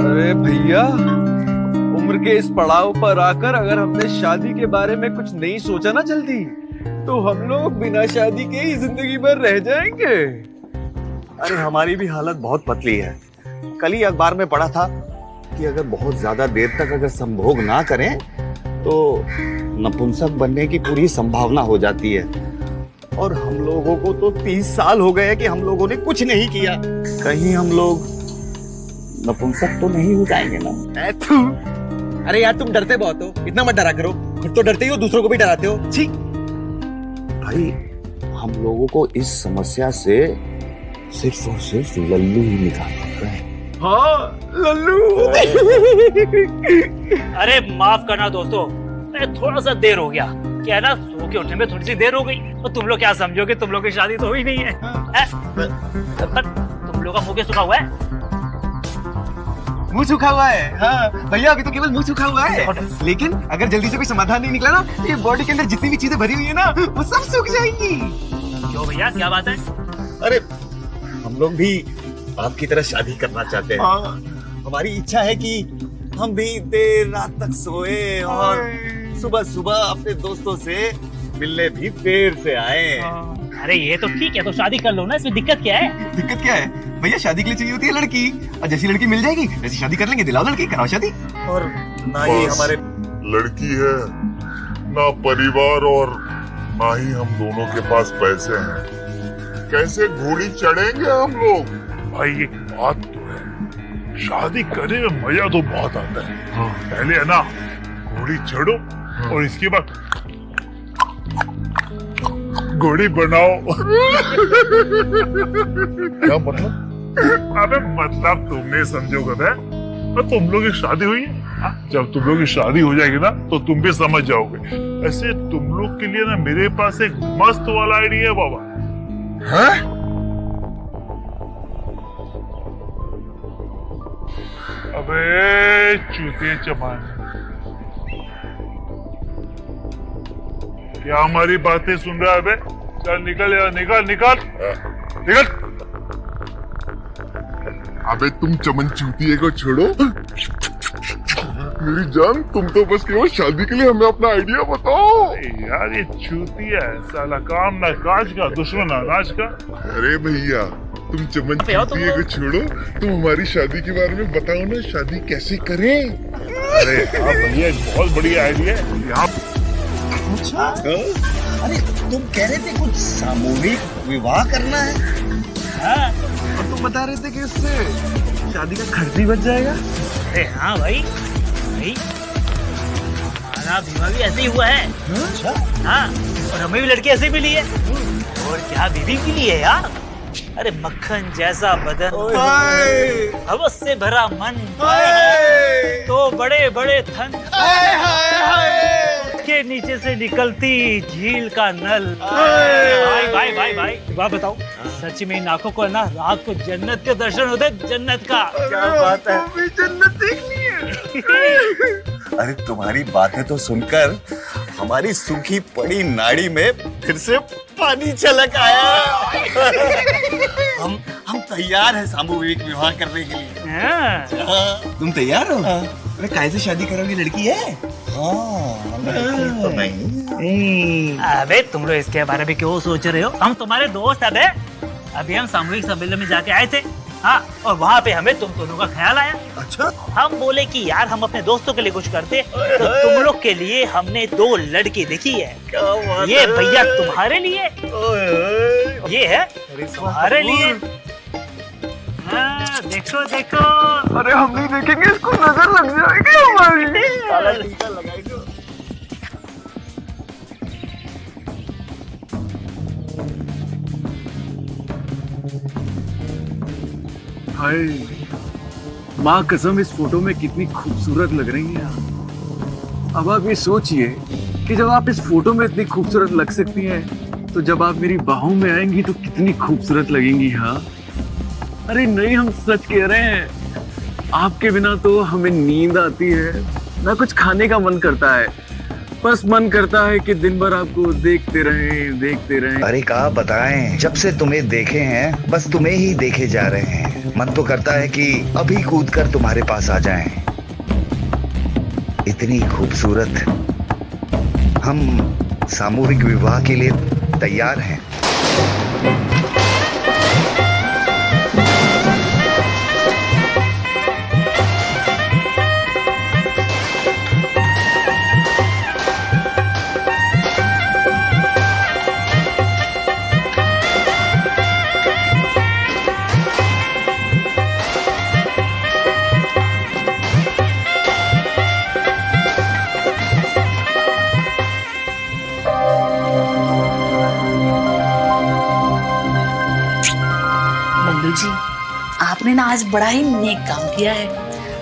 अरे भैया, उम्र के इस पड़ाव पर आकर अगर हमने शादी के बारे में कुछ नहीं सोचा ना जल्दी, तो हम लोग बिना शादी के ही जिंदगी भर रह जाएंगे। अरे हमारी भी हालत बहुत पतली है। कल ही अखबार में पढ़ा था कि अगर बहुत ज्यादा देर तक अगर संभोग ना करें तो नपुंसक बनने की पूरी संभावना हो जाती है। और हम लोगों को तो 30 साल हो गए कि हम लोगों ने कुछ नहीं किया। कहीं हम लोग नपुंसक तो नहीं हो जाएंगे ना? अरे यार तुम डरते बहुत हो, इतना मत डरा करो। खुद तो डरते ही हो, दूसरों को भी डराते हो। छी। भाई हम लोगों को इस समस्या से सिर्फ और सिर्फ लल्लू ही निकाल सकता है। हाँ लल्लू। अरे माफ करना दोस्तों, थोड़ा सा देर हो गया। क्या है ना, सो के उठने में थोड़ी सी देर हो गई। और तुम लोग क्या समझोगे, तुम लोग की शादी तो हुई नहीं है। तुम लोग का मुंह सूखा हुआ है? मुंह सूखा हुआ है? हाँ भैया, अभी तो केवल मुंह सूखा हुआ है, लेकिन अगर जल्दी से कोई समाधान नहीं निकला ना, ये बॉडी के अंदर जितनी भी चीजें भरी हुई है ना, वो सब सूख जाएंगी। क्यों भैया, क्या बात है? अरे हम लोग भी आपकी तरह शादी करना चाहते हैं। हमारी इच्छा है कि हम भी देर रात तक सोए और सुबह सुबह अपने दोस्तों से मिलने भी देर से आए। अरे ये तो ठीक है, तो शादी कर लो ना, इसमें दिक्कत क्या है? दिक्कत क्या है भैया, शादी के लिए चाहिए होती है लड़की, और जैसी लड़की मिल जाएगी वैसी शादी कर लेंगे। दिलाओ लड़की, कराओ शादी। और ना ही हमारे लड़की है ना परिवार और ना ही हम दोनों के पास पैसे हैं। कैसे घोड़ी चढ़ेंगे हम लोग? भाई एक बात तो है, शादी करने में मजा तो बहुत आता है। पहले है ना घोड़ी चढ़ो और इसके बाद घोड़ी बनाओ। क्या मतलब? अबे मतलब तुम नहीं समझोगे बे। तो तुम लोग की शादी हुई है, जब तुम लोग की शादी हो जाएगी ना तो तुम भी समझ जाओगे। ऐसे तुम लोग के लिए ना मेरे पास एक मस्त वाला आइडिया है बाबा। हैं? अबे चूतिए चमार, क्या हमारी बातें सुन रहा है बे? चल निकल यार, निकल निकल निकल। अबे तुम चमन चूतिए को छोड़ो। मेरी जान, तुम तो बस केवल शादी के लिए हमें अपना आइडिया बताओ। यार ये चूतिया है साला, काम ना काज का, दुश्मन अनाज का। अरे भैया तुम चमन चूतिए को छोड़ो, तुम हमारी शादी के बारे में बताओ ना, शादी कैसे करें? अरे हाँ भैया, एक बहुत बढ़िया आइडिया है यहाँ। अच्छा, अरे तुम कह रहे थे कुछ सामूहिक विवाह करना है? हाँ? और तुम बता रहे थे कि इससे शादी का खर्च भी बच जाएगा। अरे हाँ भाई, हमारा बीमा भी ऐसे ही हुआ है। अच्छा? हाँ, और हमें भी लड़की ऐसे मिली है। और क्या बीवी के लिए यार। अरे मक्खन जैसा बदन, हवस से भरा मन, तो बड़े बड़े थन, के नीचे से निकलती झील का नल। भाई भाई भाई भाई, बात बताओ, सच में इन आंखों को ना रात को जन्नत के दर्शन होते, जन्नत का। क्या बात है? भी जन्नत देखनी है। अरे तुम्हारी बातें तो सुनकर हमारी सूखी पड़ी नाड़ी में फिर से पानी छलक आया। हम तैयार हैं सामूहिक विवाह करने के लिए। हाँ। तुम तैयार हो? अरे कैसे शादी करोगी, लड़की है? हाँ, तो नहीं। अबे तुम लोग इसके बारे में क्यों सोच रहे हो? हम तुम्हारे दोस्त हैं। अभी हम सामूहिक सम्मेलन में जाके आए थे। हाँ, और वहाँ पे हमें तुम दोनों का ख्याल आया। अच्छा? हम बोले कि यार हम अपने दोस्तों के लिए कुछ करते, तो तुम लोग के लिए हमने 2 लड़की देखी है। ये भैया तुम्हारे लिए, ये है तुम्हारे लिए। हाँ, देखो देखो। अरे हम नहीं देखेंगे, इसको नजर लग जाएगी हमारी। हाय, माँ कसम इस फोटो में कितनी खूबसूरत लग रही हैं आप। अब आप ये सोचिए कि जब आप इस फोटो में इतनी खूबसूरत लग सकती हैं, तो जब आप मेरी बाहों में आएंगी तो कितनी खूबसूरत लगेंगी। हाँ अरे नहीं, हम सच कह रहे हैं। आपके बिना तो हमें नींद आती है, ना कुछ खाने का मन करता है। बस मन करता है कि दिन भर आपको देखते रहें। अरे क्या बताएं, जब से तुम्हें देखे हैं बस तुम्हें ही देखे जा रहे हैं। मन तो करता है कि अभी कूदकर तुम्हारे पास आ जाएं। इतनी खूबसूरत, हम सामूहिक विवाह के लिए तैयार हैं। लल्लू जी, आपने ना आज बड़ा ही नेक काम किया है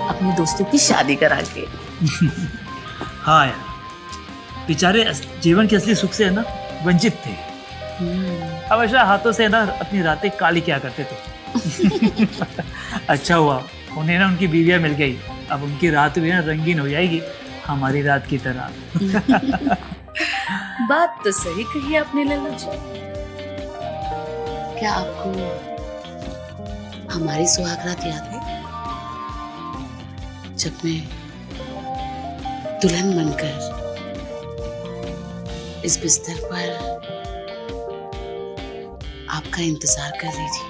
अपने दोस्तों की शादी करा के। हाँ यार, बेचारे जीवन के असली सुख से है ना वंचित थे। हमेशा हाथों से ना अपनी रातें काली क्या करते थे। अच्छा हुआ उन्हें ना उनकी बीवियां मिल गई। अब उनकी रात भी ना रंगीन हो जाएगी हमारी रात की तरह। बात तो सही कही आपने लल्लू जी। क्या आपको हमारी सुहागरात याद है, जब मैं दुल्हन बनकर इस बिस्तर पर आपका इंतजार कर रही थी?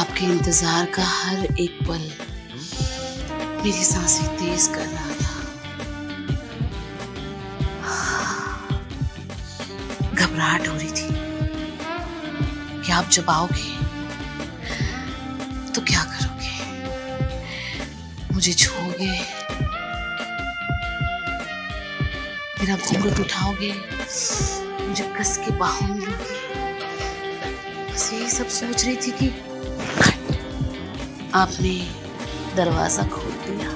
आपके इंतजार का हर एक पल मेरी सांसें तेज कर रहा था। घबराहट हो रही थी कि आप जब आओगे तो क्या करोगे, मुझे छूओगे, मेरा घूंघट उठाओगे, मुझे कस के बाहों में लोगे। बस यही सब सोच रही थी कि आपने दरवाजा खोल दिया।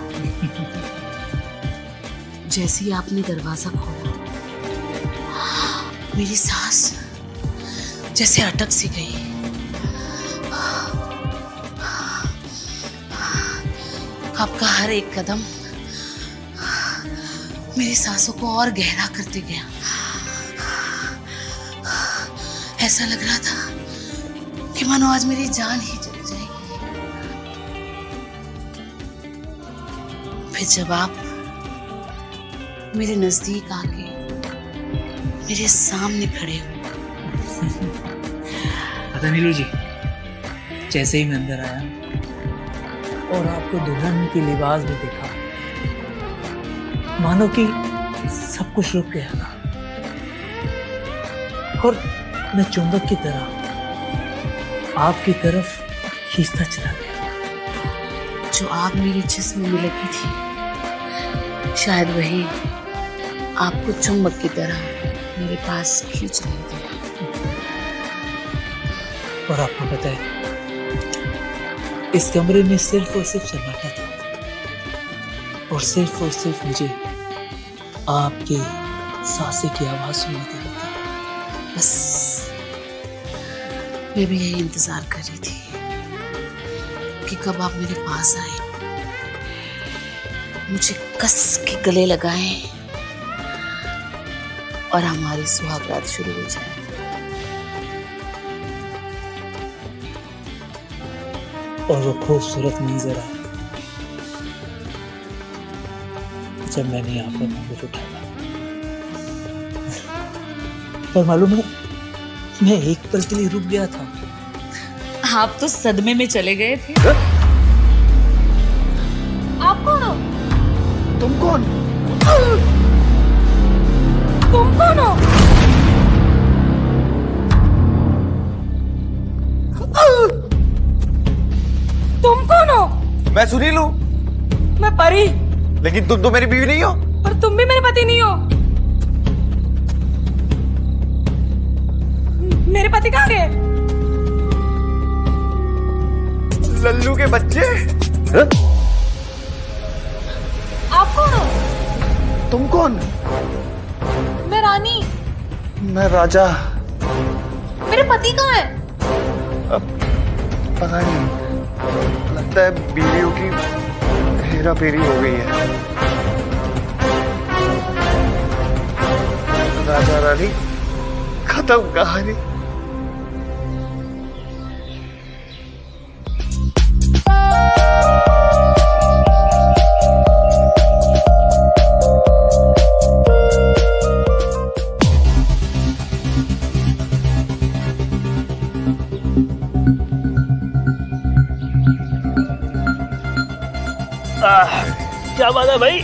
जैसे ही आपने दरवाजा खोला, मेरी सांस जैसे अटक सी गई। आपका हर एक कदम मेरी सांसों को और गहरा करते गया। ऐसा लग रहा था कि मानो आज मेरी जान ही चली जाएगी। फिर जब आप मेरे नजदीक आके मेरे सामने खड़े हुए, पता नीलू जी, जैसे ही मैं अंदर आया और आपको दुल्हन की लिबास में देखा, मानो कि सब कुछ रुक गया था और मैं चुंबक की तरह आपकी तरफ खींचता चला गया। जो आग मेरे जिस्म में लगी थी, शायद वही आपको चुंबक की तरह मेरे पास खींच रही थी। और आपको पता है, इस कमरे में सिर्फ और सिर्फ सन्नाटा था और सिर्फ मुझे आपके सांसें की आवाज सुनाई दे रही थी। बस मैं भी यही इंतजार कर रही थी कि कब आप मेरे पास आए, मुझे कस के गले लगाएं और हमारी सुहागरात शुरू हो जाए। और वो खूबसूरत मंजर आया जब मैंने आपका घूंघट उठाया। पर मालूम है, मैं एक पल के लिए रुक गया था। आप तो सदमे में चले गए थे। आप कौन हो? तुम कौन? तुम कौन हो? तुम कौन हो? मैं सुनील हूँ। मैं परी। लेकिन तुम तो मेरी बीवी नहीं हो। पर तुम भी मेरे पति नहीं हो। मेरे पति कहाँ गए? लल्लू के बच्चे। आप कौन हो? तुम कौन? मैं रानी। मैं राजा। मेरे पति कहाँ है? पता नहीं, लगता है बीवियों की हेरा फेरी हो गई है। राजा रानी खत्म कहानी। क्या बात है भाई,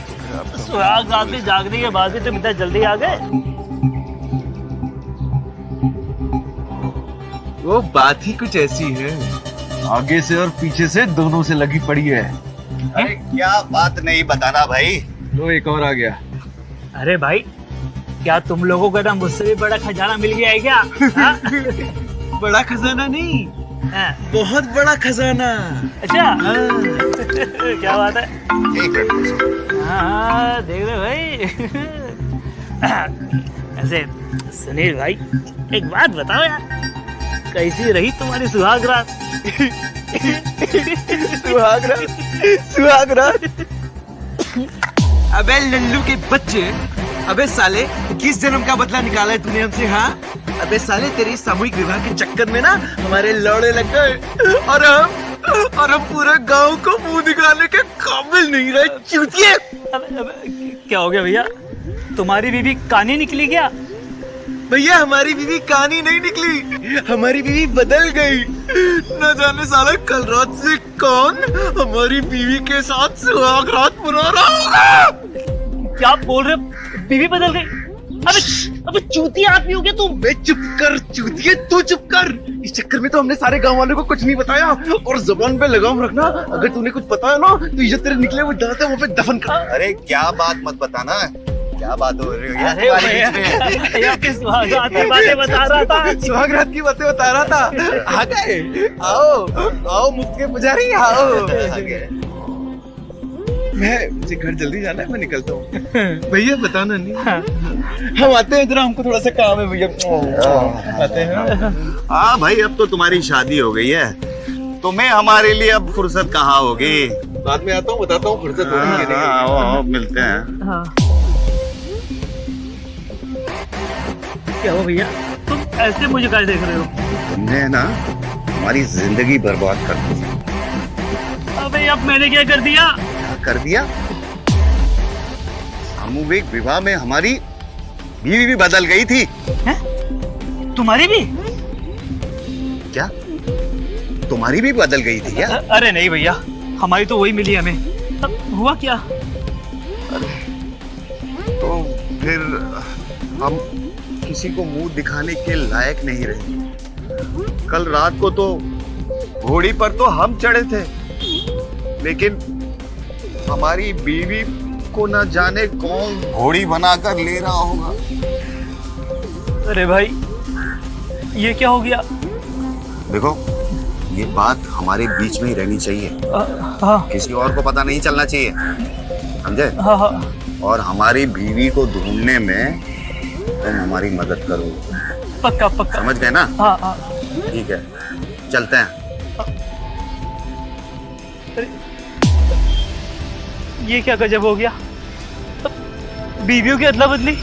सुहाग रात में जागने के बाद भी तुम इतना जल्दी आ गए? वो बात ही कुछ ऐसी है, आगे से और पीछे से दोनों से लगी पड़ी है। अरे क्या बात नहीं बताना भाई। लो एक और आ गया। अरे भाई, क्या तुम लोगों को ना मुझसे भी बड़ा खजाना मिल गया है क्या? हाँ? बड़ा खजाना नहीं, हाँ। बहुत बड़ा खजाना। अच्छा क्या बात है। एक मिनट। हाँ देख रहे भाई। ऐसे सुनील भाई, एक बात बताओ यार, कैसी रही तुम्हारी सुहाग रात? सुहाग रात। अबे लल्लू के बच्चे, अबे साले किस जन्म का बदला निकाला है तूने हमसे? हाँ अबे साले, तेरी सामूहिक विवाह के चक्कर में ना हमारे लौड़े लग गए और हम पूरे गांव को मुंह दिखाने के काबिल नहीं रहे। चूतिए। अबे क्या हो गया भैया, तुम्हारी बीवी कानी निकली क्या? भैया हमारी बीवी कहानी नहीं निकली, हमारी बीवी बदल गई। न जाने साला कल रात से कौन हमारी बीवी के साथ सुहाग रात मना रहा होगा। क्या बोल रहे हो? बीवी बदल गई? अबे चूतिया आदमी हो गया तुम। बे चुप कर चूतिए, तू चुप कर। इस चक्कर में तो हमने सारे गांव वालों को कुछ नहीं बताया। और जबान पे लगाम रखना, अगर तूने कुछ बताया ना तो इज्जत तेरे निकले हुए दांत है वहाँ पे दफन कर। अरे क्या बात मत बताना, क्या बात हो रही है अरे भैया आपके सुहाग रात की बातें बता रहा था। सुहाग रात की बातें बता रहा था। आ गए, आओ आओ मुफ्त के पुजारी, आओ। मुझे घर जल्दी जाना है, मैं निकलता हूँ। भैया बताना नहीं। हम आते हैं, जरा हमको थोड़ा सा काम है भैया। आते हैं। हाँ भाई, अब तो तुम्हारी शादी हो गई है, तुम्हें हमारे लिए अब फुर्सत कहाँ होगी। बाद में आता हूँ, बताता हूँ फुर्सत होगी कि नहीं। आओ मिलते हैं। हाँ। क्या हो भैया, तुम ऐसे मुझे क्या देख रहे हो? तुमने ना हमारी जिंदगी बर्बाद कर दी। अबे अब मैंने क्या कर दिया? कर दिया? सामूहिक विवाह में हमारी बीवी भी बदल गई थी। है? तुम्हारी भी? क्या तुम्हारी भी बदल गई थी क्या? अरे नहीं भैया, हमारी तो वही मिली हमें। अब हुआ क्या? तो फिर हम किसी को मुंह दिखाने के लायक नहीं रहे। कल रात को तो घोड़ी पर तो हम चढ़े थे, लेकिन हमारी बीवी को न जाने कौन घोड़ी बनाकर ले रहा होगा। अरे भाई, ये क्या हो गया? देखो, ये बात हमारे बीच में ही रहनी चाहिए। हाँ किसी और को पता नहीं चलना चाहिए, समझे? हाँ हाँ। और हमारी बीवी को ढूंढने में तुम हमारी मदद करो। पक्का पक्का। समझ गए ना? हाँ हाँ। ठीक है, चलते हैं। ये क्या गजब हो गया, बीवियों की अदला बदली।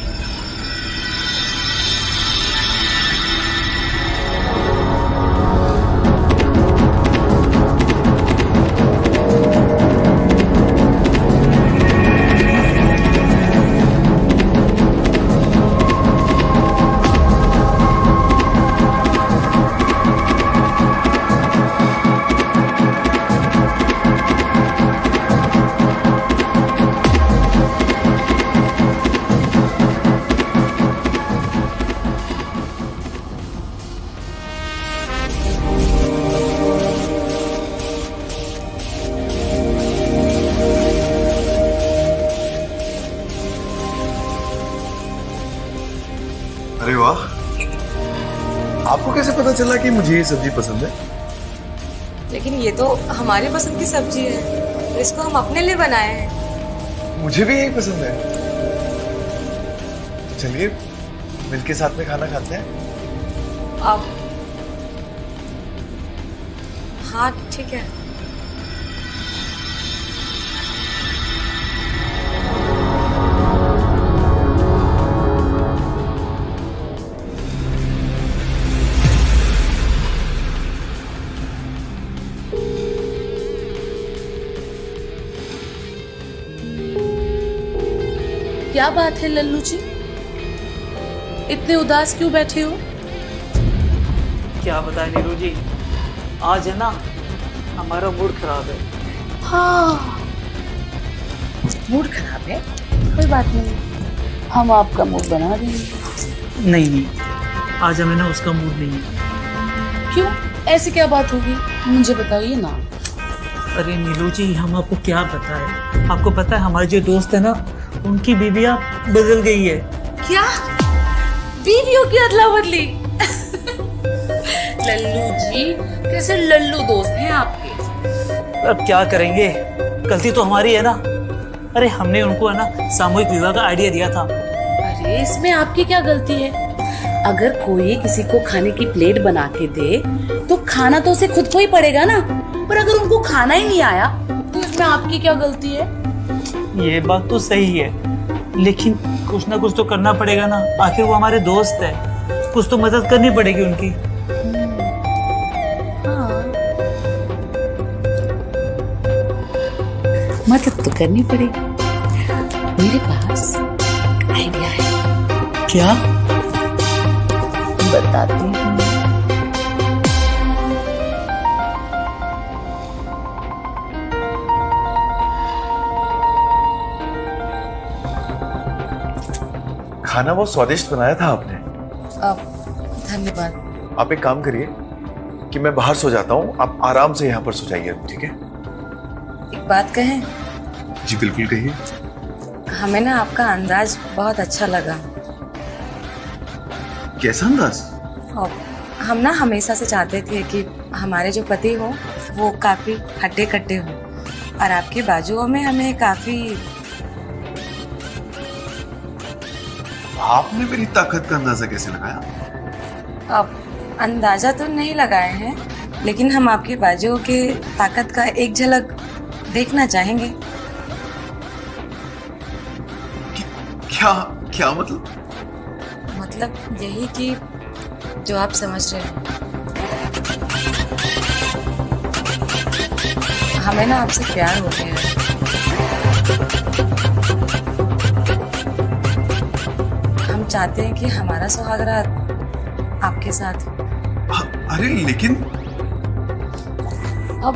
अरे वाह, आपको कैसे पता चला कि मुझे ये सब्जी पसंद है? लेकिन ये तो हमारी पसंद की सब्जी है, इसको हम अपने लिए बनाए हैं। मुझे भी यही पसंद है। चलिए मिलके साथ में खाना खाते हैं। अब हाँ ठीक है। क्या बात है लल्लू जी, इतने उदास क्यों बैठे हो? क्या बताएं नीरू जी, आज है ना हमारा मूड खराब है। हाँ, मूड खराब है, कोई बात नहीं, हम आपका मूड बना देंगे। नहीं नहीं, आज हमें ना उसका मूड नहीं है। क्यों, ऐसी क्या बात होगी, मुझे बताइए ना। अरे नीलू जी, हम आपको क्या बताएं, आपको पता है हमारे जो दोस्त है ना, उनकी बीवियां बदल गई है। क्या, बीवियों की अदला बदली? लल्लू जी, कैसे लल्लू दोस्त हैं आपके। अब क्या करेंगे, गलती तो हमारी है ना। अरे हमने उनको है ना सामूहिक विवाह का आइडिया दिया था। अरे इसमें आपकी क्या गलती है? अगर कोई किसी को खाने की प्लेट बना के दे तो खाना तो उसे खुद को ही पड़ेगा ना, पर अगर उनको खाना ही नहीं आया तो इसमें आपकी क्या गलती है? ये बात तो सही है, लेकिन कुछ ना कुछ तो करना पड़ेगा ना, आखिर वो हमारे दोस्त है, कुछ तो मदद करनी पड़ेगी उनकी। हाँ, मदद तो करनी पड़ेगी। मेरे पास आइडिया है। क्या? बताती हूँ। खाना बहुत स्वादिष्ट बनाया था आपने। धन्यवाद। आप एक काम करिए कि मैं बाहर सो जाता हूँ, आप आराम से यहाँ पर सो जाइए, ठीक है? एक बात कहें? जी बिल्कुल कहिए। हमें ना आपका अंदाज बहुत अच्छा लगा। कैसा अंदाज? और हम ना हमेशा से चाहते थे कि हमारे जो पति हो वो काफी हट्टे कट्टे हो, और आपके बाजुओं में हमें काफी। आपने मेरी ताकत का अंदाजा कैसे लगाया? अब अंदाजा तो नहीं लगाए हैं, लेकिन हम आपके बाजुओं के ताकत का एक झलक देखना चाहेंगे। क्या क्या मतलब? मतलब यही कि जो आप समझ रहे हो। हमें ना आपसे प्यार हो गया है। हम चाहते हैं कि हमारा सुहागरात आपके साथ। अरे लेकिन अब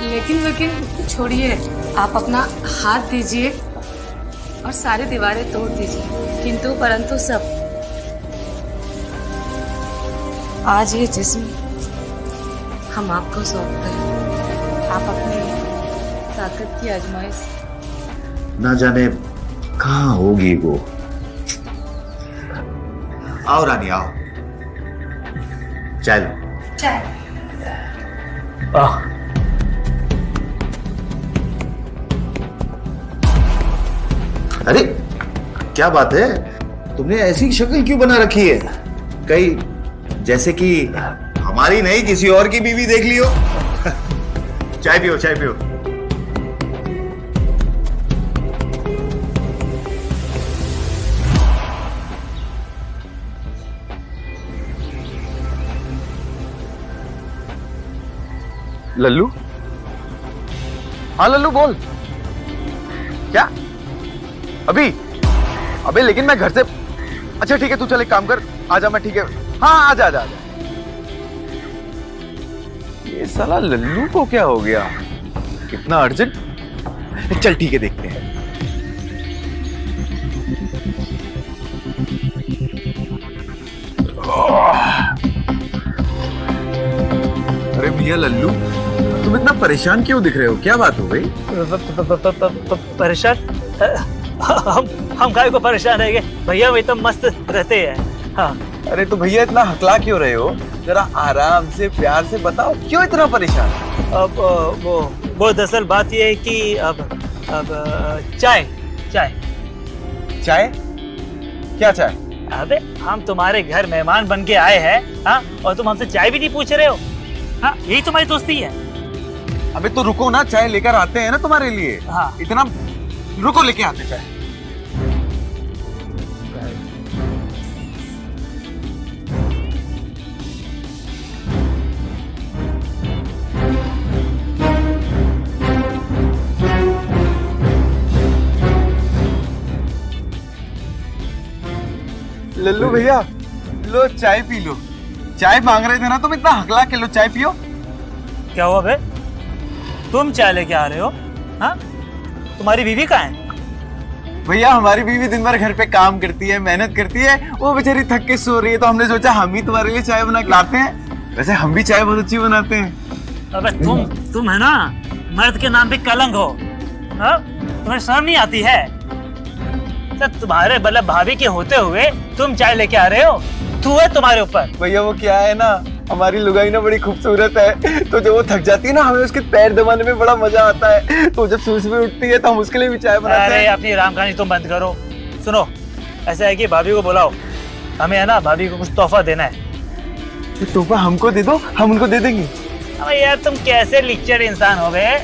लेकिन छोड़िए, आप अपना हाथ दीजिए और सारी दीवारें तोड़ दीजिए, किंतु परंतु सब। आज ये जिस्म हम आपको सौंपते हैं। आप अपनी ताकत की आजमाइश। ना जाने कहाँ होगी वो। आओ रानी आओ, चाय लो। चाय। अरे क्या बात है, तुमने ऐसी शक्ल क्यों बना रखी है? कहीं जैसे कि हमारी नहीं किसी और की बीवी देख लियो। चाय पियो चाय पियो। लल्लू? हाँ लल्लू बोल। क्या? अभी? अबे लेकिन मैं घर से। अच्छा ठीक है, तू चल एक काम कर, आजा। मैं ठीक है, हाँ आजा आजा आजा। ये साला लल्लू को क्या हो गया, कितना अर्जेंट। चल ठीक है, देखते हैं। अरे भैया लल्लू, तुम इतना परेशान क्यों दिख रहे हो, क्या बात हो गई? परेशान? हम काय को परेशान है भैया, वो एकदम मस्त रहते हैं। हाँ। अरे तो भैया इतना हकला क्यों रहे हो, जरा आराम से प्यार से बताओ, क्यों इतना परेशान? अब वो दरअसल बात ये है कि अब चाय चाय चाय? क्या चाय? अबे हम तुम्हारे घर मेहमान बन के आए हैं, हाँ, और तुम हमसे चाय भी नहीं पूछ रहे हो। हाँ, यही तुम्हारी दोस्ती है। अबे तो रुको ना, चाय लेकर आते हैं ना तुम्हारे लिए। हाँ। इतना रुको, लेके आते चाय। लल्लू भैया, लो चाय पी लो। चाय मांग रहे थे ना तुम, इतना हकला के लो, चाय पियो। क्या हुआ बे? तुम चाय लेके आ रहे हो? हाँ, तुम्हारी बीवी कहाँ है? भैया हमारी बीवी दिन भर घर पे काम करती है, मेहनत करती है, वो बेचारी थक के सो रही है, तो हमने सोचा हम ही तुम्हारे लिए चाय बना के लाते हैं। वैसे हम भी चाय बहुत अच्छी बनाते हैं। अबे तुम है ना, मर्द के नाम पे कलंक हो। हाँ? तुम्हें शर्म नहीं आती है? तो तुम्हारे मतलब भाभी के होते हुए तुम चाय लेके आ रहे हो, तू है तुम्हारे ऊपर। भैया वो क्या है ना, हमारी लुगाई ना बड़ी खूबसूरत है, तो जब वो थक जाती है ना, हमें उसके पैर दबाने में बड़ा मजा आता है, तो जब सुबह सुबह उठती है तो हम उसके लिए भी चाय बनाते हैं। अरे अपनी राम कहानी तुम बंद करो। सुनो, ऐसा है कि भाभी को बुलाओ, हमें है ना भाभी को कुछ तोहफा देना है। तो तोहफा हमको दे दो, हम उनको दे देंगे। अबे यार तुम कैसे लिक्चर इंसान हो गए।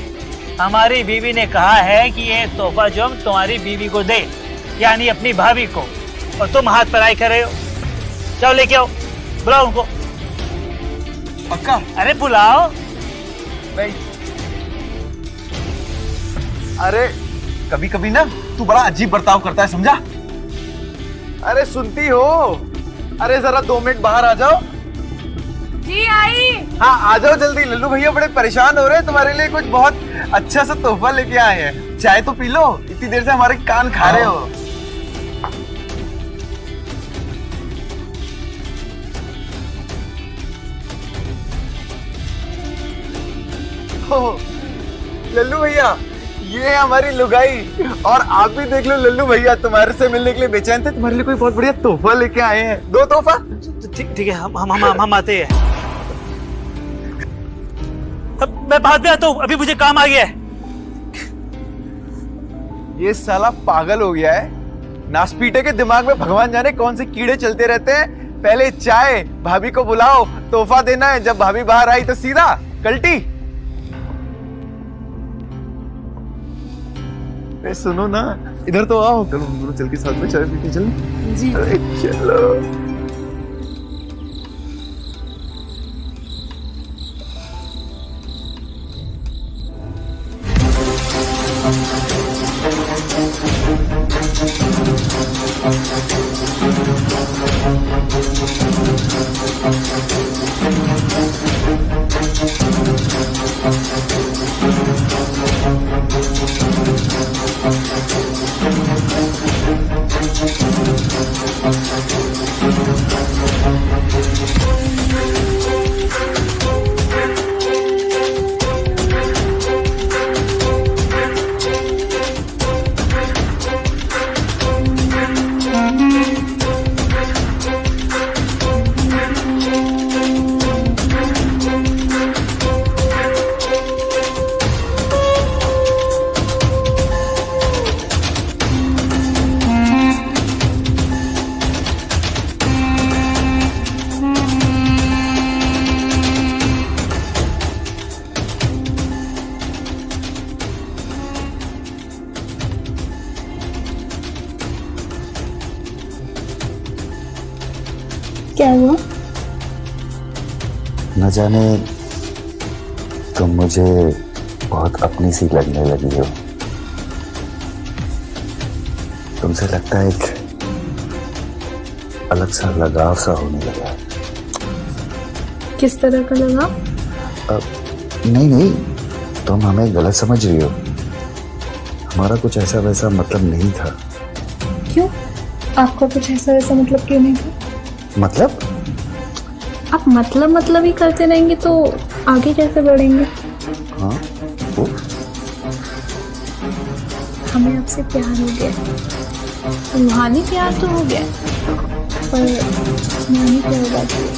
हमारी बीवी ने कहा है कि ये तोहफा जो हम तुम्हारी बीवी को दे, यानी अपनी भाभी को, और तुम हाथ पर आई कर रहे हो। जाओ लेके आओ, बुलाओ उनको। पक्का? अरे बुलाओ। नहीं, अरे कभी कभी ना तू बड़ा अजीब बर्ताव करता है, समझा? अरे सुनती हो? अरे जरा 2 मिनट बाहर आ जाओ। जी आई। हाँ आ जाओ जल्दी, लल्लू भैया बड़े परेशान हो रहे हैं, तुम्हारे लिए कुछ बहुत अच्छा सा तोहफा लेके आए हैं। चाय तो पी लो, इतनी देर से हमारे कान खा रहे हो। लल्लू भैया, ये है हमारी लुगाई, और आप भी देख लो लल्लू भैया, तुम्हारे से मिलने के लिए बेचैन थे, तुम्हारे लिए कोई बहुत बढ़िया तोहफा लेके आए हैं। 2 तोहफा। ठीक है, हम आते हैं। अब मैं बाद में आता हूँ, अभी मुझे काम आ गया है। ये साला पागल हो गया है, नासपीटे के दिमाग में भगवान जाने कौन से कीड़े चलते रहते हैं। पहले चाय, भाभी को बुलाओ, तोहफा देना है, जब भाभी बाहर आई तो सीधा कल्टी। सुनो ना, इधर तो आओ, चलो हम दोनों चल के साथ में चाय पीते चलो। जी। अरे चलो। क्या हुआ? न जाने तुम मुझे बहुत अपनी सी लगने लगी हो। तुमसे लगता है एक अलग सा लगाव सा होने लगा है। किस तरह का लगाव? नहीं, तुम हमें गलत समझ रही हो। हमारा कुछ ऐसा वैसा मतलब नहीं था। क्यों? आपका कुछ ऐसा वैसा मतलब क्यों नहीं था? मतलब? आप मतलब ही करते रहेंगे तो आगे कैसे बढ़ेंगे? हाँ वो? हमें आपसे प्यार हो गया, रूहानी प्यार तो हो गया, पर जिस्मानी प्यार बाकी है।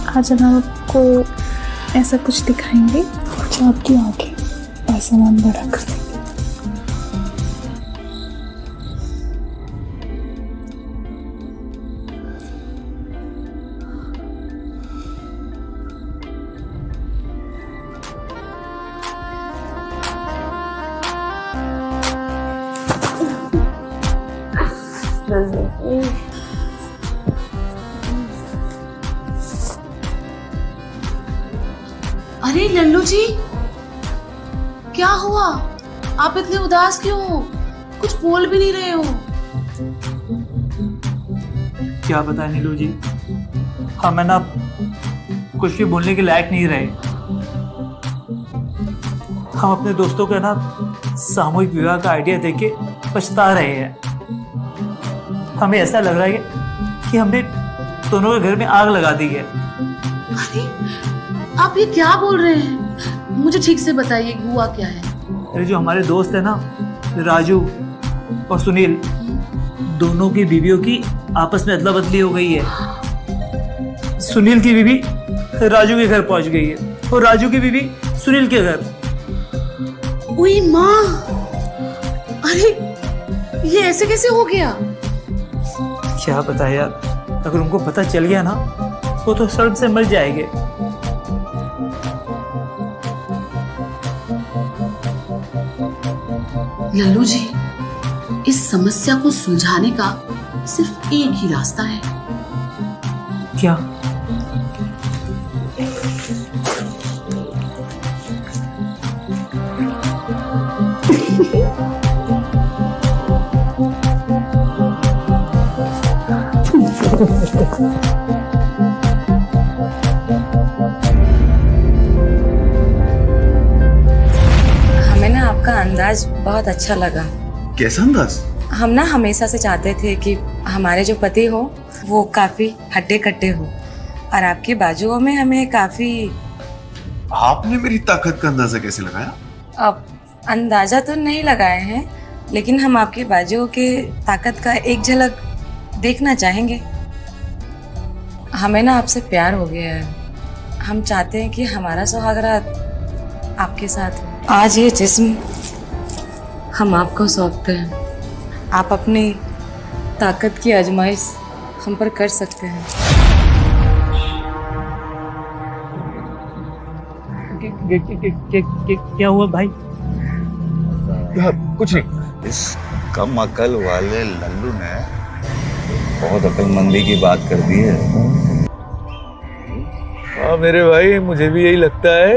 आज हम आपको ऐसा कुछ दिखाएंगे जो आपकी आंखें आसमान बड़ा कर देंगे। अरे लल्लू जी, क्या हुआ? आप इतने उदास क्यों हो? कुछ बोल भी नहीं रहे हो। क्या बताएं नीलू जी, हम है ना कुछ भी बोलने के लायक नहीं रहे। हम अपने दोस्तों का ना सामूहिक विवाह का आइडिया देके पछता रहे हैं। हमें ऐसा लग रहा है कि हमने दोनों के घर में आग लगा दी है। अरे आप ये क्या बोल रहे हैं? मुझे ठीक से बताइए, हुआ क्या है? अरे जो हमारे दोस्त है ना, राजू और सुनील, दोनों की बीवियों की आपस में अदला बदली हो गई है। सुनील की बीवी राजू के घर पहुंच गई है और राजू की बीवी सुनील के घर। ओए माँ, अरे ये ऐसे कैसे हो गया? क्या पता यार, अगर उनको पता चल गया ना, वो तो सड़क से मर जाएंगे। लल्लू जी, इस समस्या को सुलझाने का सिर्फ एक ही रास्ता है। क्या? हमें ना आपका अंदाज बहुत अच्छा लगा। कैसा अंदाज? हम ना हमेशा से चाहते थे कि हमारे जो पति हो वो काफी हट्टे कट्टे हो, और आपकी बाजुओं में हमें काफी। आपने मेरी ताकत का अंदाजा कैसे लगाया? अब अंदाजा तो नहीं लगाए हैं, लेकिन हम आपकी बाजुओं के ताकत का एक झलक देखना चाहेंगे। हमें ना आपसे प्यार हो गया है। हम चाहते हैं कि हमारा सुहागरात आपके साथ हो। आज ये जिस्म हम आपको सौंपते हैं। आप अपनी ताकत की आजमाइश हम पर कर सकते हैं। क्या हुआ भाई? कुछ नहीं। इस कम अकल वाले लल्लू ने बहुत अकलमंदी की बात कर दी है। हाँ मेरे भाई, मुझे भी यही लगता है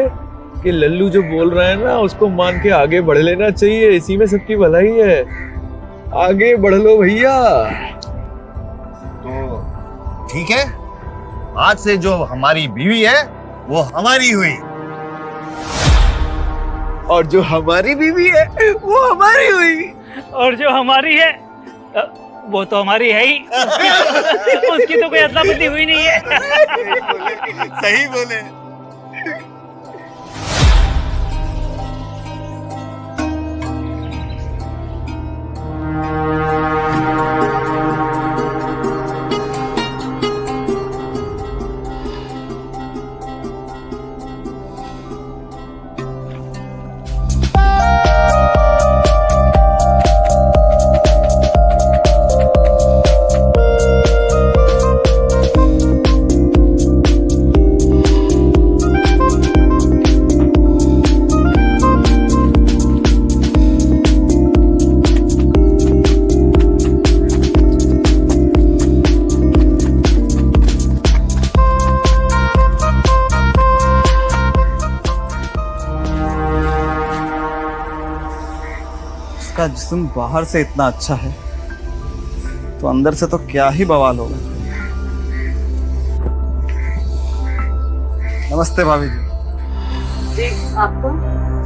कि लल्लू जो बोल रहा है ना, उसको मान के आगे बढ़ लेना चाहिए। इसी में सबकी भलाई है। आगे बढ़ लो भैया। तो ठीक है, आज से जो हमारी बीवी है वो हमारी हुई, और जो हमारी बीवी है वो हमारी हुई। और जो हमारी है वो तो हमारी है ही। उसकी तो कोई अदला बदली हुई नहीं है। सही बोले। का जिस्म बाहर से इतना अच्छा है तो अंदर से तो क्या ही बवाल होगा। नमस्ते भाभी जी। आपको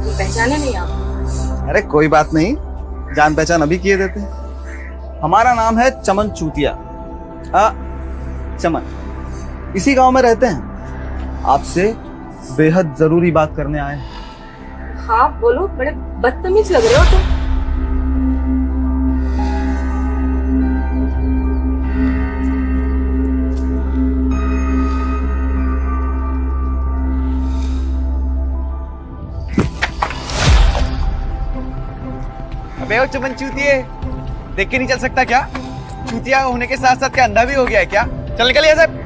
पहचाने नहीं आप? अरे कोई बात नहीं, जान पहचान अभी किए देते हैं। हमारा नाम है चमन चूतिया। चमन, इसी गांव में रहते हैं। आपसे बेहद जरूरी बात करने आए हैं। हाँ बोलो, बड़े बदतमीज लग रहे हो तुम। अबे ओ चमन चूतिए, देख के नहीं चल सकता क्या? चूतिया होने के साथ साथ क्या अंधा भी हो गया है क्या? चल निकल यहाँ से।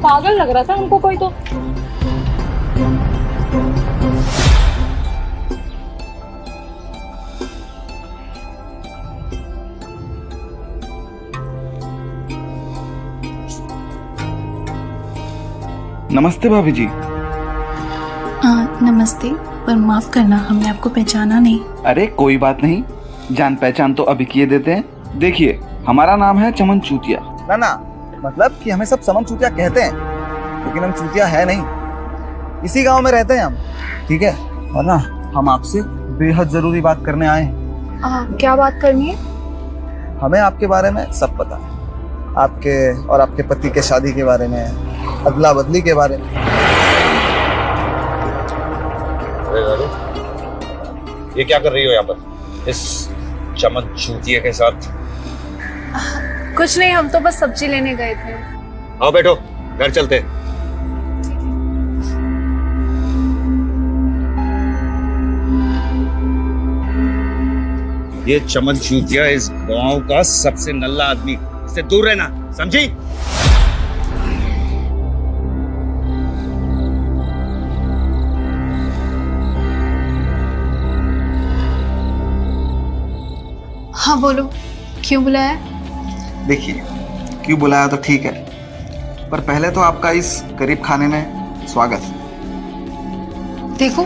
पागल लग रहा था हमको कोई तो। नमस्ते भाभी जी। नमस्ते, पर माफ करना हमने आपको पहचाना नहीं। अरे कोई बात नहीं, जान पहचान तो अभी किए देते हैं। देखिए हमारा नाम है चमन चूतिया। ना ना, मतलब कि हमें सब समन चूतिया कहते हैं, लेकिन हम चूतिया है नहीं। इसी गांव में रहते हैं हम, ठीक है? और ना हम आपसे बेहद जरूरी बात करने आए हैं। क्या बात करनी है? हमें आपके बारे में सब पता है, आपके और आपके पति के शादी के बारे में, अदला बदली के बारे में। ये क्या कर रही हो यहाँ पर इस चमन चूतिया के साथ? कुछ नहीं, हम तो बस सब्जी लेने गए थे। आओ बैठो, घर चलते। ये चमन चूतिया इस गांव का सबसे नल्ला आदमी, इससे दूर रहना, समझी? हाँ बोलो, क्यों बुलाया? देखिए, क्यों बुलाया तो ठीक है, पर पहले तो आपका इस गरीब खाने में स्वागत। देखो,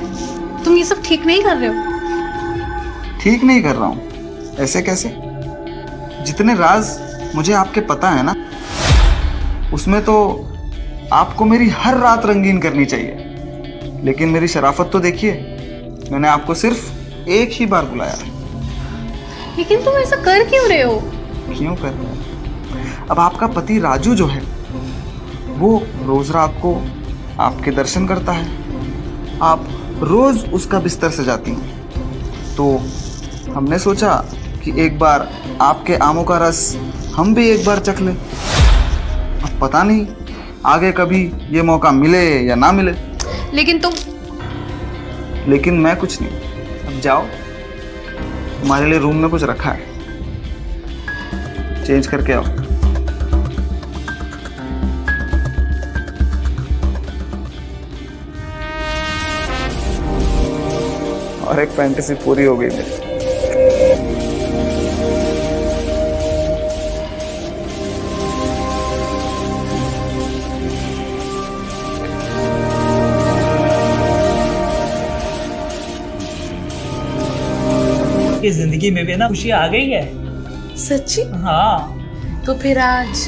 तुम ये सब ठीक नहीं कर रहे हो। ठीक नहीं कर रहा हूँ? ऐसे कैसे? जितने राज मुझे आपके पता है ना, उसमें तो आपको मेरी हर रात रंगीन करनी चाहिए। लेकिन मेरी शराफत तो देखिए, मैंने आपको सिर्फ एक ही बार बुलाया है। लेकिन तुम ऐसा कर क्यों रहे हो? क्यों कर रहे हो? अब आपका पति राजू जो है, वो रोज रात को आपके दर्शन करता है, आप रोज उसका बिस्तर सजाती हैं। तो हमने सोचा कि एक बार आपके आमों का रस हम भी एक बार चख लें। अब पता नहीं आगे कभी ये मौका मिले या ना मिले। लेकिन मैं कुछ नहीं। अब जाओ, तुम्हारे लिए रूम में कुछ रखा है, चेंज करके आओ। और एक फैंटेसी पूरी हो गई मेरी। की जिंदगी में भी ना खुशी आ गई है। सच्ची? हाँ। तो फिर आज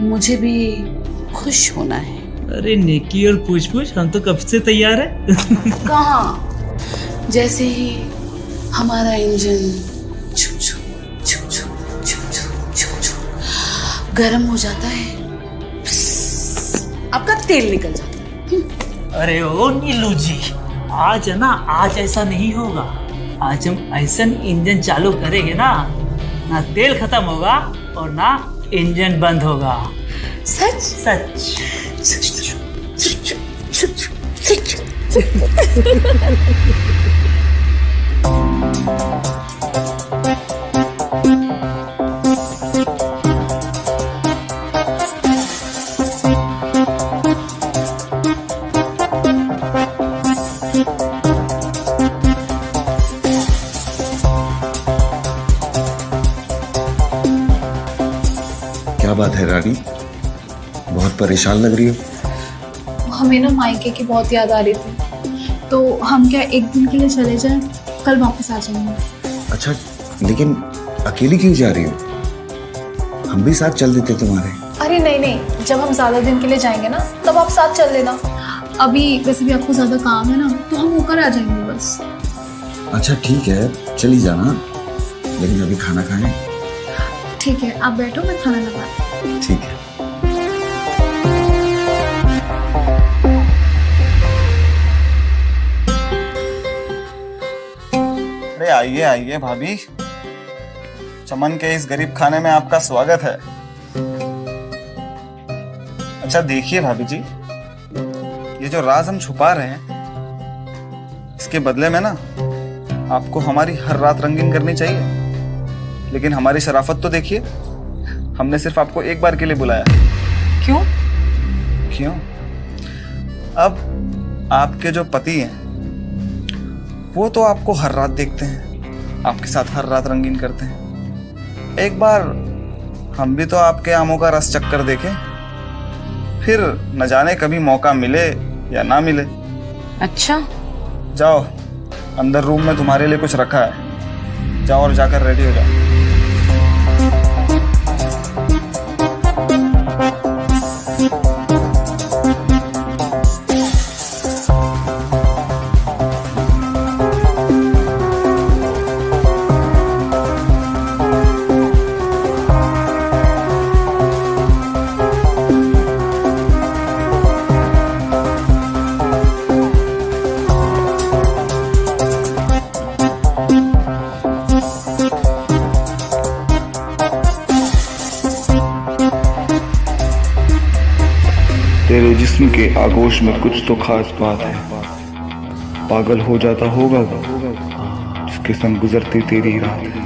मुझे भी खुश होना है। अरे नेकी और पूछ पूछ, हम तो कब से तैयार है। कहाँ? जैसे ही हमारा इंजन छुप छुप छुप छुप छुप छुप छुप छुप गर्म हो जाता है, आपका तेल निकल जाता है। अरे ओ नीलू जी, आज है ना, आज ऐसा नहीं होगा। आज हम ऐसा इंजन चालू करेंगे ना, ना तेल खत्म होगा और ना इंजन बंद होगा। सच? सच। क्या बात है रानी, बहुत परेशान लग रही हो। हमें ना मायके की बहुत याद आ रही थी, तो हम क्या एक दिन के लिए चले जाएं? कल वापस आ जाएंगे। अच्छा, लेकिन अकेली क्यों जा रही हो? हम भी साथ चल देते तुम्हारे। अरे नहीं नहीं, जब हम ज्यादा दिन के लिए जाएंगे ना, तब आप साथ चल लेना। अभी वैसे भी आपको ज्यादा काम है ना, तो हम होकर आ जाएंगे बस। अच्छा ठीक है, चली जाना, लेकिन अभी खाना खाएं। ठीक है, आप बैठो, मैं खाना लगाती हूँ। ठीक है। अरे आइए आइए भाभी, चमन के इस गरीब खाने में आपका स्वागत है। अच्छा देखिए भाभी जी, ये जो राज हम छुपा रहे हैं, इसके बदले में ना आपको हमारी हर रात रंगीन करनी चाहिए। लेकिन हमारी शराफत तो देखिए, हमने सिर्फ आपको एक बार के लिए बुलाया। क्यों? क्यों? अब आपके जो पति हैं, वो तो आपको हर रात देखते हैं, आपके साथ हर रात रंगीन करते हैं। एक बार हम भी तो आपके आमों का रस चक्कर देखें, फिर न जाने कभी मौका मिले या ना मिले। अच्छा, जाओ, अंदर रूम में तुम्हारे लिए कुछ रखा है, जाओ और जाकर रेडी हो जाओ। तेरे जिस्म के आगोश में कुछ तो खास बात है, पागल हो जाता होगा वो जिसके संग गुजरती तेरी रात।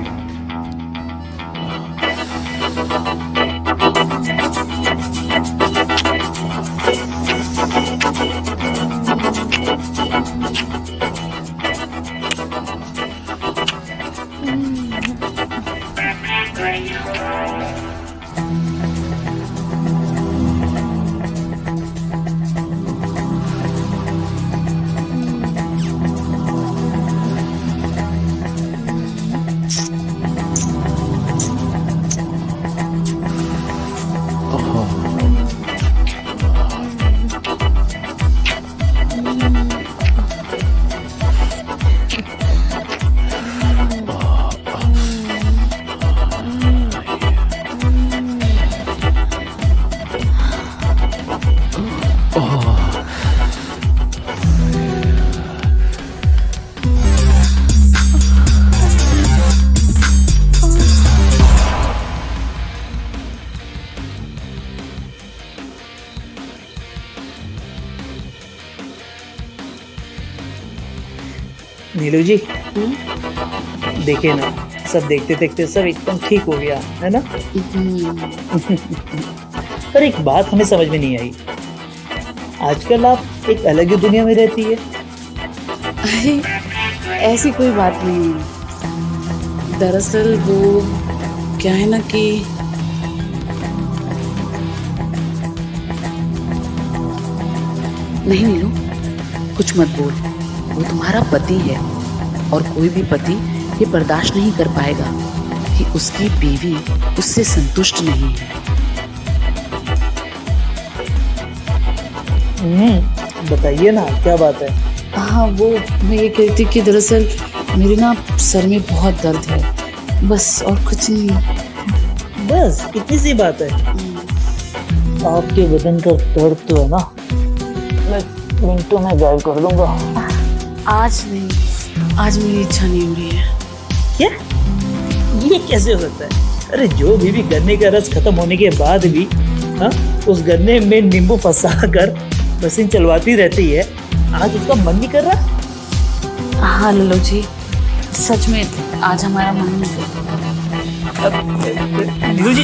नीलू जी, देखिए ना, सब देखते देखते सब एकदम ठीक हो गया है ना। पर एक बात हमें समझ में नहीं आई, आजकल आप एक अलग ही दुनिया में रहती है। अरे ऐसी कोई बात नहीं है। दरअसल वो क्या है ना कि नहीं नीलू, कुछ मत बोल। वो तुम्हारा पति है और कोई भी पति ये बर्दाश्त नहीं कर पाएगा कि उसकी बीवी उससे संतुष्ट नहीं है। बताइए ना, क्या बात है। हाँ, वो मैं ये कह रही थी कि दरअसल मेरे ना सर में बहुत दर्द है, बस और कुछ नहीं। बस इतनी सी बात है। आपके बदन का दर्द तो है ना, मैं मिनटों में गायब कर दूंगा। आज नहीं, आज मेरी इच्छा नहीं हो रही है। क्या? ये कैसे होता है? अरे जो बीवी गन्ने का रस खत्म होने के बाद भी उस गन्ने में नींबू फंसा कर मशीन चलवाती रहती है, आज उसका मन नहीं कर रहा? हाँ लल्लू जी, सच में आज हमारा मन नहीं कर रहा। नीलू जी,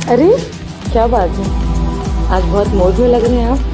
अरे क्या बात है, आज बहुत मूड में लग रहे हैं आप।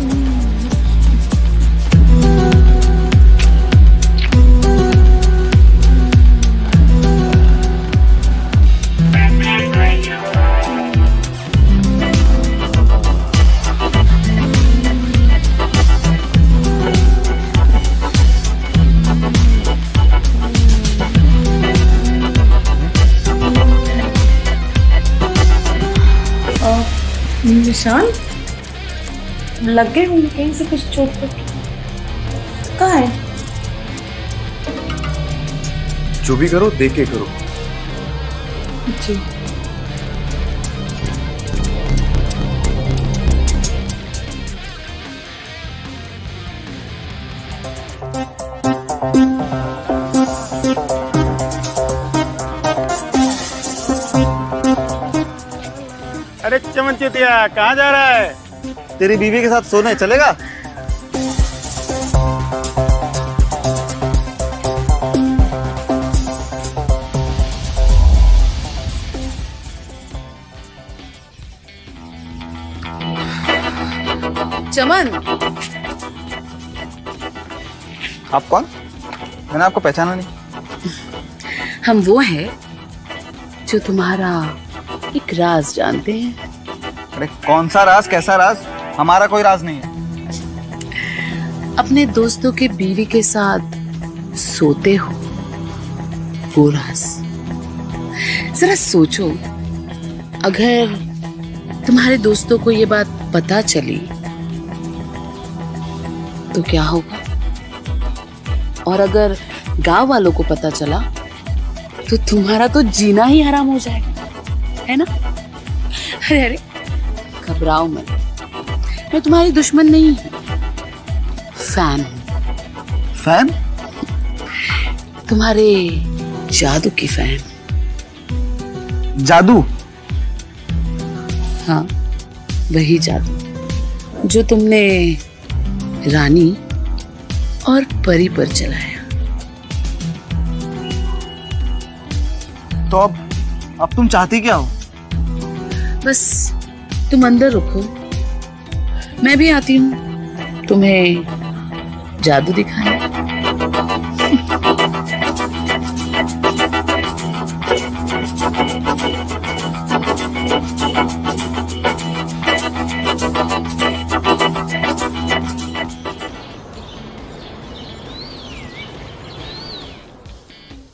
निशान लग गए होंगे कहीं से, कुछ चोट पे। कहाँ है? जो भी करो देख के करो। जी। अरे चमन चुतिया, कहाँ जा रहा है? तेरी बीवी के साथ सोने चलेगा? चमन, आप कौन? मैंने आपको पहचाना नहीं। हम वो हैं जो तुम्हारा एक राज जानते हैं। अरे कौन सा राज, कैसा राज? हमारा कोई राज नहीं है। अपने दोस्तों के बीवी के साथ सोते हो, वो राज। जरा सोचो, अगर तुम्हारे दोस्तों को ये बात पता चली तो क्या होगा? और अगर गांव वालों को पता चला तो तुम्हारा तो जीना ही हराम हो जाएगा, है ना? अरे अरे, घबराओ मत, मैं तुम्हारी दुश्मन नहीं हूं, फैन हूं। फैन? तुम्हारे जादू की फैन। जादू? हाँ, वही जादू जो तुमने रानी और परी पर चलाया। तो अब तुम चाहती क्या हो? बस तुम अंदर रुको, मैं भी आती हूँ तुम्हें जादू दिखाने।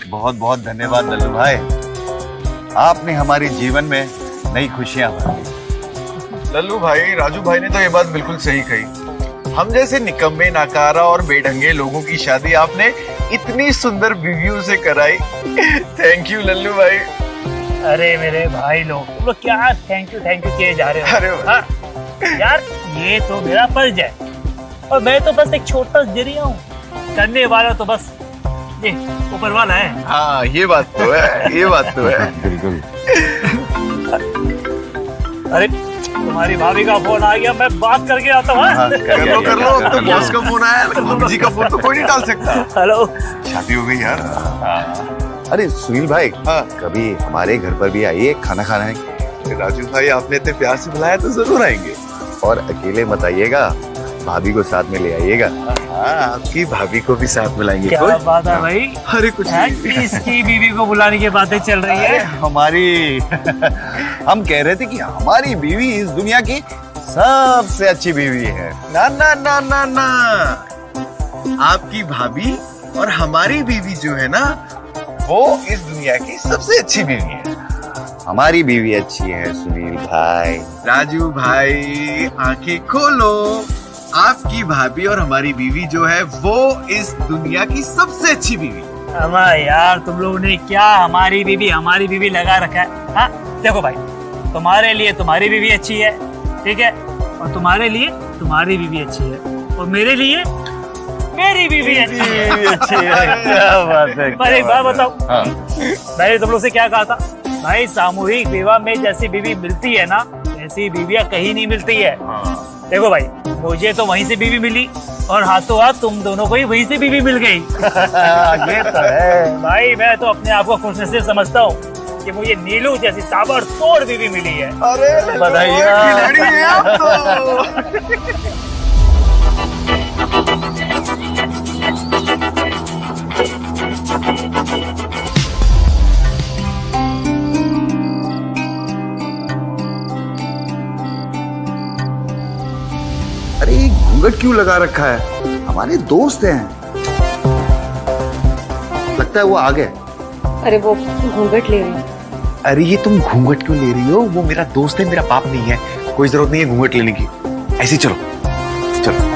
बहुत बहुत धन्यवाद लल्लू भाई, आपने हमारे जीवन में नई खुशियां भरी। लल्लू भाई, राजू भाई ने तो ये बात बिल्कुल सही कही। हम जैसे निकम्मे, नाकारा और बेढंगे लोगों की शादी आपने इतनी सुंदर बीवियों से कराई। थैंक यू लल्लू भाई। अरे मेरे भाई लोग, तुम लोग क्या थैंक यू किए जा रहे हो? अरे हाँ? यार ये तो मेरा फर्ज है और मैं तो बस एक छोटा जरिया हूँ, करने वाला तो बस ये ऊपर वाला है। हाँ, ये बात तो है, ये बात तो है। बिल्कुल। अरे तुम्हारी भाभी का फोन आ गया, मैं बात करके आता हूँ। कर लो, तो बॉस का फोन आया, मम्मी जी का फोन तो कोई नहीं डाल सकता। हेलो, शादी हो गई यार। अरे सुनील भाई, हाँ कभी हमारे घर पर भी आइए, खाना खाना है। राजू भाई, आपने इतने प्यार से बुलाया तो जरूर आएंगे। और अकेले मत आइएगा, भाभी को साथ में ले आइएगा। हाँ, आपकी भाभी को भी साथ मिलाएंगे। क्या बात है भाई? अरे कुछ नहीं। इसकी बीवी को बुलाने की बातें चल रही है। हमारी हम कह रहे थे कि हमारी बीवी इस दुनिया की सबसे अच्छी बीवी है। ना ना ना ना ना, आपकी भाभी और हमारी बीवी जो है ना, वो इस दुनिया की सबसे अच्छी बीवी है। हमारी बीवी अच्छी है सुनील भाई। राजू भाई, आंखें खोलो, आपकी भाभी और हमारी बीवी जो है वो इस दुनिया की सबसे अच्छी बीवी। अमा यार, तुम लोगों ने क्या हमारी बीवी लगा रखा है? हाँ देखो भाई, तुम्हारे लिए तुम्हारी बीवी अच्छी है, ठीक है, और तुम्हारे लिए तुम्हारी बीवी अच्छी है, और मेरे लिए मेरी बीवी अच्छी है। क्या बात है। पर एक बात बताओ, हाँ। मैंने तुम लोग से क्या कहा था भाई? सामूहिक विवाह में जैसी बीवी मिलती है ना, ऐसी बीवियां कहीं नहीं मिलती है। देखो भाई, मुझे तो वहीं से बीवी मिली और हाथों हाथ तुम दोनों को ही वहीं से बीवी मिल गई। ये तो है भाई, मैं तो अपने आप को खुशनसीब समझता हूँ कि मुझे नीलू जैसी ताबड़तोड़ बीवी मिली है। अरे बधाई, खिलाड़ी हैं आप तो। अरे ये घूंघट क्यों लगा रखा है? हमारे दोस्त हैं। लगता है वो आ गए। अरे वो घूंघट ले रही। अरे ये तुम घूंघट क्यों ले रही हो? वो मेरा दोस्त है, मेरा बाप नहीं है। कोई जरूरत नहीं है घूंघट लेने की। ऐसे ही चलो चलो।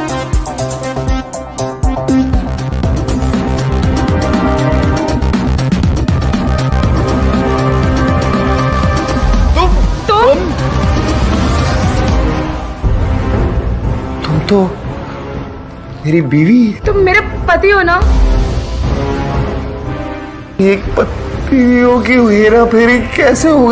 तुम तो मेरी बीवी। तुम मेरे पति हो ना? एक पत्नियों की हेरा फेरी कैसे हुई?